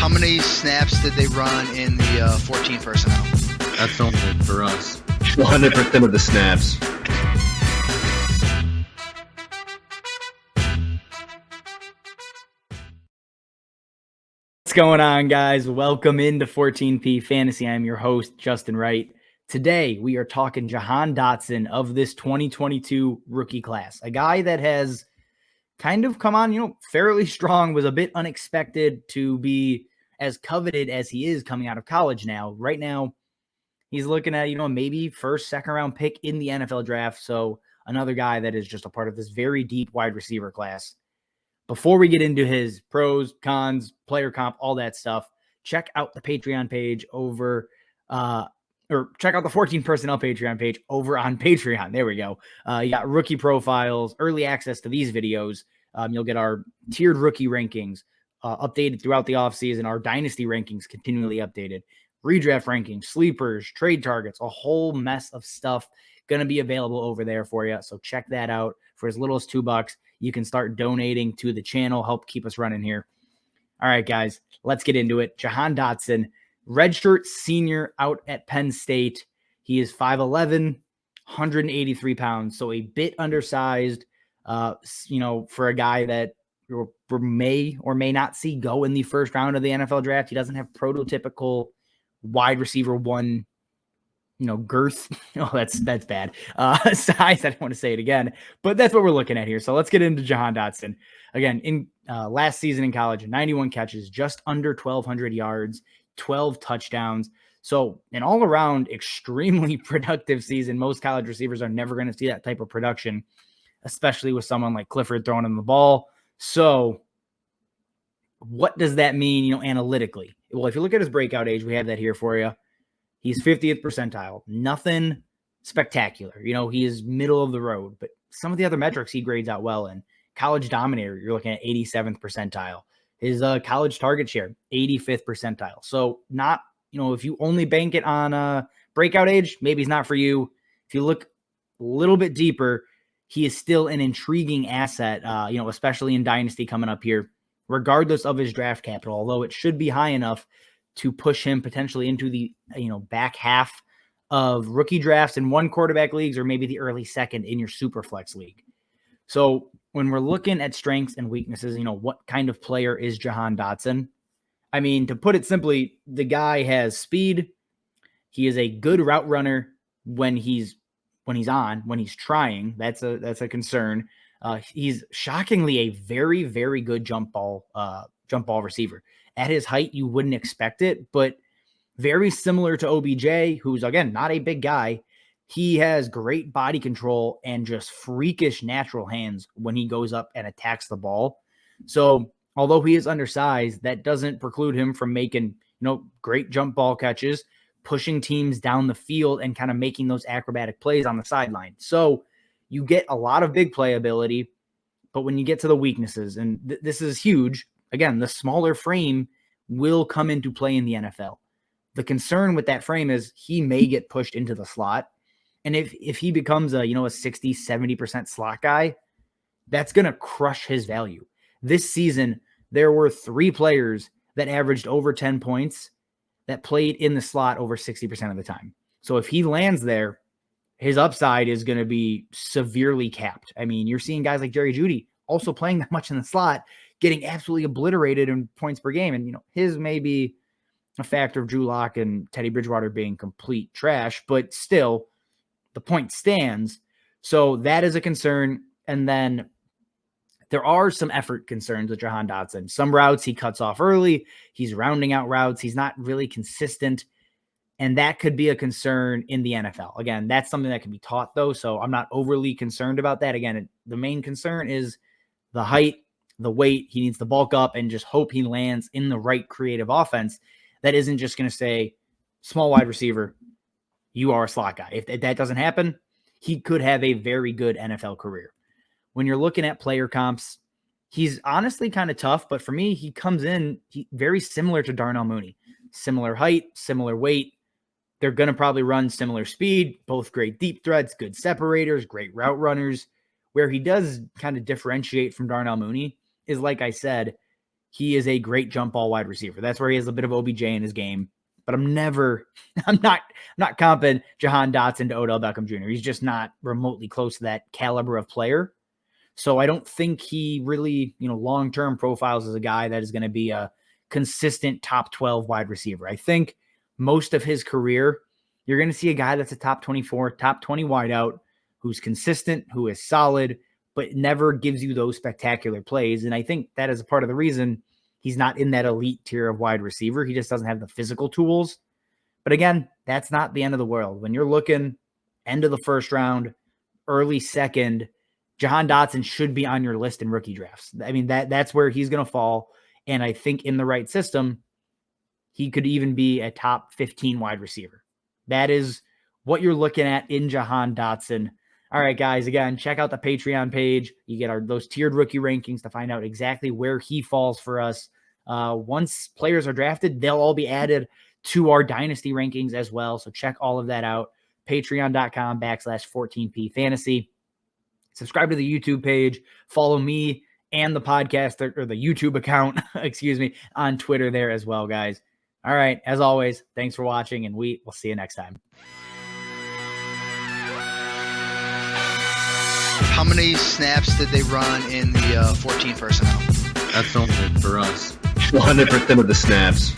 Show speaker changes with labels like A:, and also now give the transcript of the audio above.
A: How many snaps did they run in the 14 personnel?
B: That's only for us.
C: 100% of the snaps.
D: What's going on, guys? Welcome into 14P Fantasy. I'm your host, Justin Wright. Today, we are talking Jahan Dotson of this 2022 rookie class. A guy that has kind of come on, fairly strong, was a bit unexpected to be as coveted as he is coming out of college now. Right now, he's looking at, maybe first, second round pick in the NFL draft. So another guy that is just a part of this very deep wide receiver class. Before we get into his pros, cons, player comp, all that stuff, check out the Patreon page over, or check out the 14 personnel Patreon page over on Patreon. There we go. You got rookie profiles, early access to these videos. You'll get our tiered rookie rankings updated throughout the offseason, our dynasty rankings continually updated, redraft rankings, sleepers, trade targets, a whole mess of stuff going to be available over there for you. So check that out for as little as $2. You can start donating to the channel, help keep us running here. All right, guys, let's get into it. Jahan Dotson, redshirt senior out at Penn State. He is 5'11", 183 pounds, so a bit undersized, for a guy that we may or may not see go in the first round of the NFL draft. He doesn't have prototypical wide receiver one, girth. That's bad. Size, I don't want to say it again, but that's what we're looking at here. So let's get into Jahan Dotson. Again, in last season in college, 91 catches, just under 1,200 yards, 12 touchdowns. So an all-around extremely productive season. Most college receivers are never going to see that type of production, especially with someone like Clifford throwing him the ball. So what does that mean, analytically? Well, if you look at his breakout age, we have that here for you. He's 50th percentile. Nothing spectacular. He is middle of the road, but some of the other metrics he grades out well in. College dominator, you're looking at 87th percentile. His college target share, 85th percentile. So not, if you only bank it on breakout age, maybe he's not for you. If you look a little bit deeper, he is still an intriguing asset, especially in Dynasty coming up here, regardless of his draft capital, although it should be high enough to push him potentially into the, back half of rookie drafts in one quarterback leagues, or maybe the early second in your super flex league. So when we're looking at strengths and weaknesses, what kind of player is Jahan Dotson? I mean, to put it simply, the guy has speed. He is a good route runner when he's trying. That's a concern. He's shockingly a very, very good jump ball receiver. At his height, you wouldn't expect it, but very similar to OBJ, who's, again, not a big guy. He has great body control and just freakish natural hands when he goes up and attacks the ball. So although he is undersized, that doesn't preclude him from making, great jump ball catches, pushing teams down the field, and kind of making those acrobatic plays on the sideline. So you get a lot of big play ability, but when you get to the weaknesses, and this is huge, again, the smaller frame will come into play in the NFL. The concern with that frame is he may get pushed into the slot. And if he becomes a 60, 70% slot guy, that's going to crush his value. This season, there were 3 players that averaged over 10 points that played in the slot over 60% of the time. So if he lands there, his upside is going to be severely capped. I mean, you're seeing guys like Jerry Jeudy also playing that much in the slot, getting absolutely obliterated in points per game. And, his may be a factor of Drew Lock and Teddy Bridgewater being complete trash, but still the point stands. So that is a concern. And then there are some effort concerns with Jahan Dotson. Some routes he cuts off early. He's rounding out routes. He's not really consistent. And that could be a concern in the NFL. Again, that's something that can be taught, though. So I'm not overly concerned about that. Again, the main concern is the height, the weight. He needs to bulk up and just hope he lands in the right creative offense that isn't just going to say, small wide receiver, you are a slot guy. If that doesn't happen, he could have a very good NFL career. When you're looking at player comps, he's honestly kind of tough, but for me, he comes in very similar to Darnell Mooney. Similar height, similar weight. They're going to probably run similar speed, both great deep threats, good separators, great route runners. Where he does kind of differentiate from Darnell Mooney is, like I said, he is a great jump ball wide receiver. That's where he has a bit of OBJ in his game. But I'm not comping Jahan Dotson to Odell Beckham Jr. He's just not remotely close to that caliber of player. So I don't think he really, long-term profiles as a guy that is going to be a consistent top 12 wide receiver. I think most of his career, you're going to see a guy that's a top 24, top 20 wideout, who's consistent, who is solid, but never gives you those spectacular plays. And I think that is a part of the reason he's not in that elite tier of wide receiver. He just doesn't have the physical tools. But again, that's not the end of the world. When you're looking end of the first round, early second, Jahan Dotson should be on your list in rookie drafts. I mean, that's where he's going to fall. And I think in the right system, he could even be a top 15 wide receiver. That is what you're looking at in Jahan Dotson. All right, guys, again, check out the Patreon page. You get those tiered rookie rankings to find out exactly where he falls for us. Once players are drafted, they'll all be added to our Dynasty rankings as well. So check all of that out. Patreon.com/14P Fantasy. Subscribe to the YouTube page. Follow me and the podcast or the YouTube account, on Twitter there as well, guys. All right, as always, thanks for watching, and we will see you next time.
A: How many snaps did they run in the 14 personnel?
B: That's only for us.
C: 100% of the snaps.